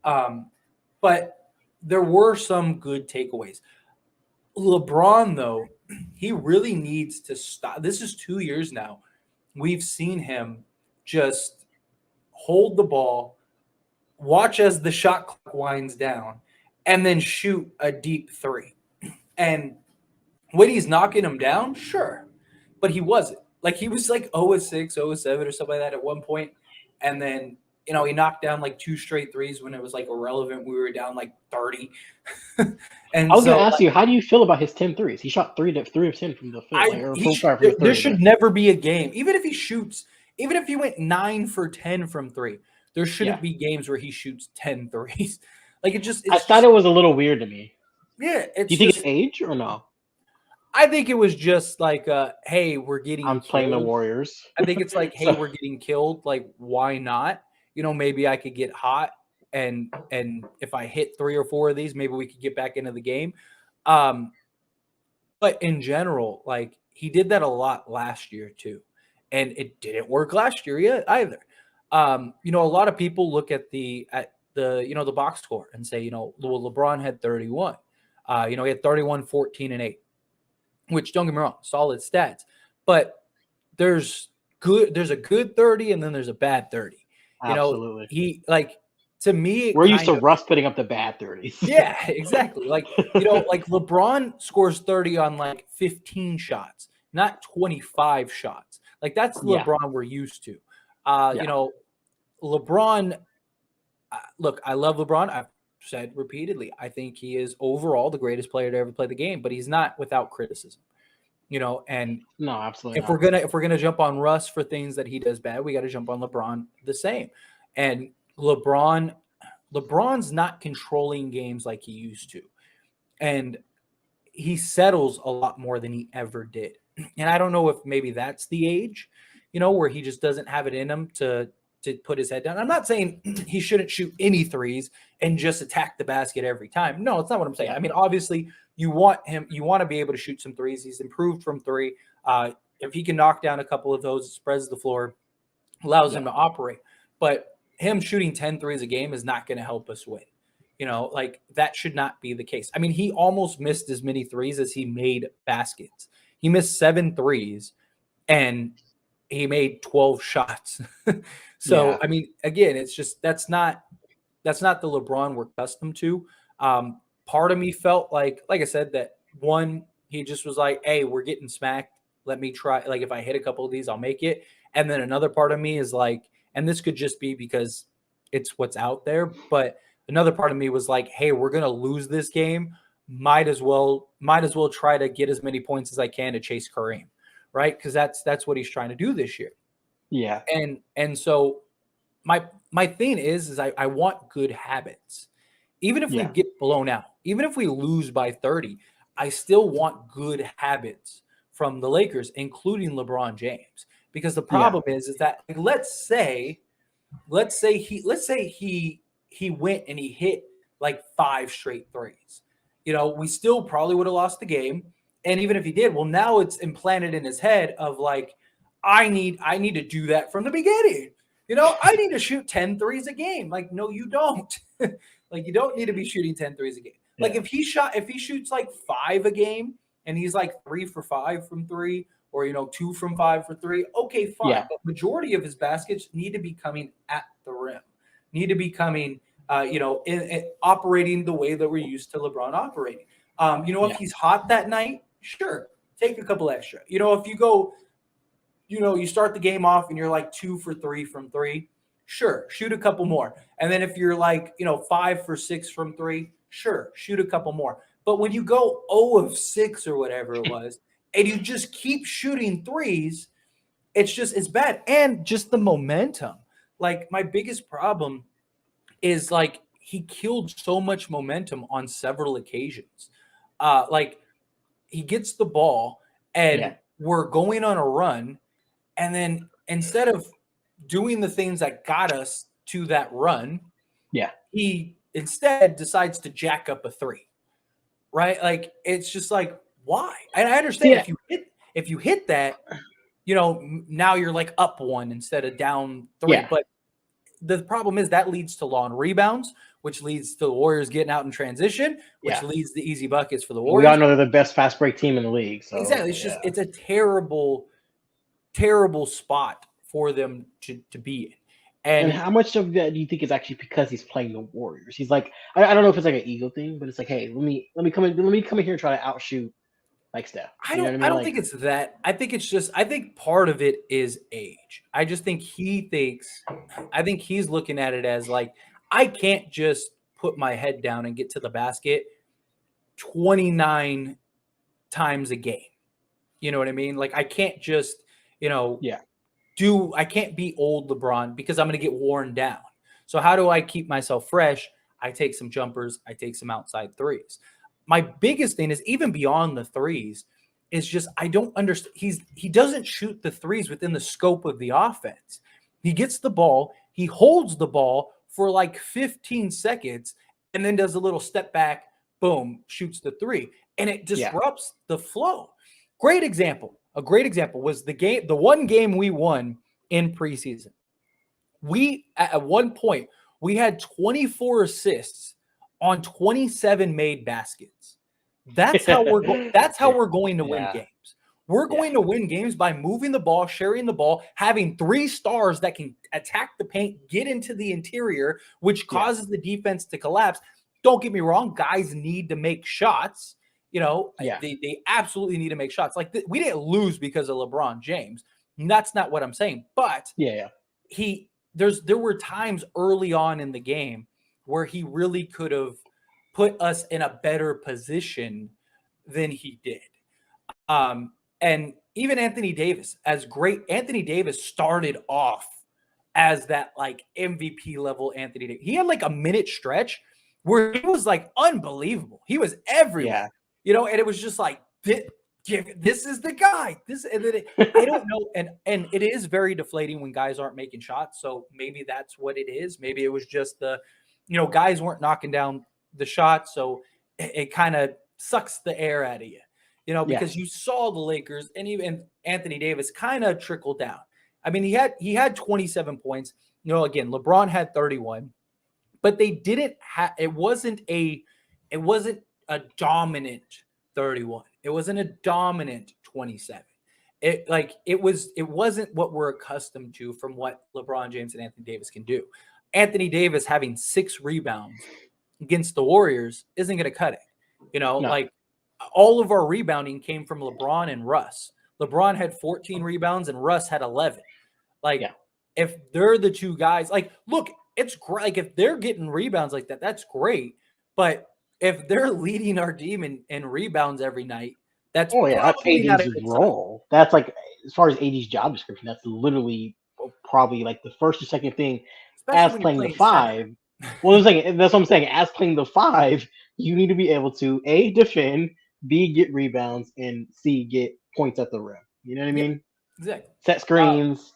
But there were some good takeaways. LeBron, though, he really needs to stop. This is 2 years now. We've seen him just hold the ball, watch as the shot clock winds down, and then shoot a deep three. And when he's knocking him down, sure, but he wasn't. Like he was like 0-6, 0-7 or something like that at one point, and then he knocked down like two straight threes when it was like irrelevant. We were down like 30, I and was going so to ask you, how do you feel about his 10 threes? He shot three of 10 from the field, I or he sorry, from should, the there three. should never be a game, even if he shoots, even if he went 9 for 10 from three. There Yeah, shouldn't be games where he shoots 10 threes. Like I it's thought just it was a little weird to me. yeah, Do it's you think it's just age or no? I think it was just like hey, we're getting I'm playing the killed. Warriors, I think it's like, hey, so we're getting killed. Like, why not? Maybe I could get hot, and if I hit 3 or 4 of these, maybe we could get back into the game. Um, but in general, like he did that a lot last year too, and it didn't work last year yet either. A lot of people look at the box score and say, well, LeBron had 31. He had 31, 14, and 8, which don't get me wrong, solid stats, but there's a good 30 and then there's a bad 30. absolutely. He like to me it We're used kind to of Russ putting up the bad 30s. yeah, exactly. Like LeBron scores 30 on like 15 shots, not 25 shots. Like that's the Yeah, LeBron we're used to. Uh, you yeah, know, LeBron look, I love LeBron. I've said repeatedly, I think he is overall the greatest player to ever play the game, but he's not without criticism. And no, absolutely if we're not. gonna if we're gonna jump on Russ for things that he does bad, we got to jump on LeBron the same. And LeBron's not controlling games like he used to, and he settles a lot more than he ever did. And I don't know if maybe that's the age, where he just doesn't have it in him to put his head down. I'm not saying he shouldn't shoot any threes and just attack the basket every time. No, it's not what I'm saying. Yeah, I mean, obviously, you want to be able to shoot some threes. He's improved from three. If he can knock down a couple of those, spreads the floor, allows yeah, him to operate. But him shooting 10 threes a game is not going to help us win. Like that should not be the case. I mean, he almost missed as many threes as he made baskets. He missed 7 threes and he made 12 shots. So, yeah, I mean, again, it's just that's not the LeBron we're accustomed to. Part of me felt like I said, that one, he just was like, hey, we're getting smacked. Let me try. Like, if I hit a couple of these, I'll make it. And then another part of me is like, and this could just be because it's what's out there, but another part of me was like, hey, we're gonna lose this game. Might as well try to get as many points as I can to chase Kareem, right? Because that's what he's trying to do this year. yeah, And so my thing is I want good habits. Even if we yeah, get blown out, even if we lose by 30, I still want good habits from the Lakers, including LeBron James. Because the yeah, problem is that like, let's say he went and he hit like 5 straight threes. We still probably would have lost the game. And even if he did, well, now it's implanted in his head of like, I need to do that from the beginning. I need to shoot 10 threes a game. Like, no, you don't. Like, you don't need to be shooting 10 threes a game. Like, yeah, if he shoots like 5 a game and he's like 3 for 5 from three, or 2 from 5 for three, okay, fine. yeah, But majority of his baskets need to be coming at the rim, need to be coming, in operating the way that we're used to LeBron operating. If yeah, he's hot that night, sure, take a couple extra. If you go, you start the game off and you're like 2 for 3 from three, sure, shoot a couple more. And then if you're like, 5 for 6 from three, sure, shoot a couple more. But when you go 0 of 6 or whatever it was, and you just keep shooting threes, it's bad. And just the momentum. Like my biggest problem is like he killed so much momentum on several occasions. Like he gets the ball yeah, and we're going on a run, and then instead of doing the things that got us to that run, yeah, he instead decides to jack up a three. Right? Like it's just like, why? And I understand yeah, if you hit that, now you're like up one instead of down three. yeah. But the problem is that leads to long rebounds, which leads to the Warriors getting out in transition, which Yeah. leads to easy buckets for the We all Warriors. know they're the best fast break team in the league. So Exactly. It's a terrible, terrible spot for them to be in. And And how much of that do you think is actually because he's playing the Warriors? He's like, I don't know if it's like an ego thing, but it's like, hey, let me come in here and try to outshoot like Steph. I You know don't what I I mean? don't Like, think it's that. I think part of it is age. I think he's looking at it as like I can't just put my head down and get to the basket 29 times a game. You know what I mean? Like I can't just, yeah, I can't be old LeBron because I'm going to get worn down. So how do I keep myself fresh? I take some jumpers, I take some outside threes. My biggest thing is even beyond the threes is just I don't understand. He doesn't shoot the threes within the scope of the offense. He gets the ball, he holds the ball for like 15 seconds and then does a little step back, boom, shoots the three and it yeah. disrupts the flow. Great example. A great example was the one game we won in preseason. We at one point we had 24 assists on 27 made baskets. That's how we're going to win Yeah, games. We're yeah, going to win games by moving the ball, sharing the ball, having three stars that can attack the paint, get into the interior, which yeah, causes the defense to collapse. Don't get me wrong, guys need to make shots. yeah, They absolutely need to make shots. Like we didn't lose because of LeBron James. That's not what I'm saying. But yeah. there were times early on in the game where he really could have put us in a better position than he did. And even Anthony Davis, as great Anthony Davis started off as that like MVP level Anthony Davis. He had like a minute stretch where he was like unbelievable. He was everywhere, Yeah. and it was just like this is the guy. I don't know, and it is very deflating when guys aren't making shots. So maybe that's what it is. Maybe it was just guys weren't knocking down the shots, so it kind of sucks the air out of you. Yeah. Because you saw the Lakers and even Anthony Davis kind of trickle down. I mean, he had 27 points. Again, LeBron had 31, but they didn't have. It wasn't a dominant 31. It wasn't a dominant 27. It wasn't what we're accustomed to from what LeBron James and Anthony Davis can do. Anthony Davis having 6 rebounds against the Warriors isn't going to cut it. No. Like all of our rebounding came from LeBron and Russ. LeBron had 14 rebounds and Russ had 11. Like, Yeah. if they're the two guys, like, look, it's great. Like, if they're getting rebounds like that, that's great. But if they're leading our team in rebounds every night, that's Oh yeah, that's probably not a AD's good sign. role. That's like as far as AD's job description, that's literally probably like the first or second thing Especially as when you're playing the playing center. 5. Well, that's what I'm saying. As playing the 5, you need to be able to A, defend, B, get rebounds, and C, get points at the rim. You know what I Yeah, mean? exactly. Set screens,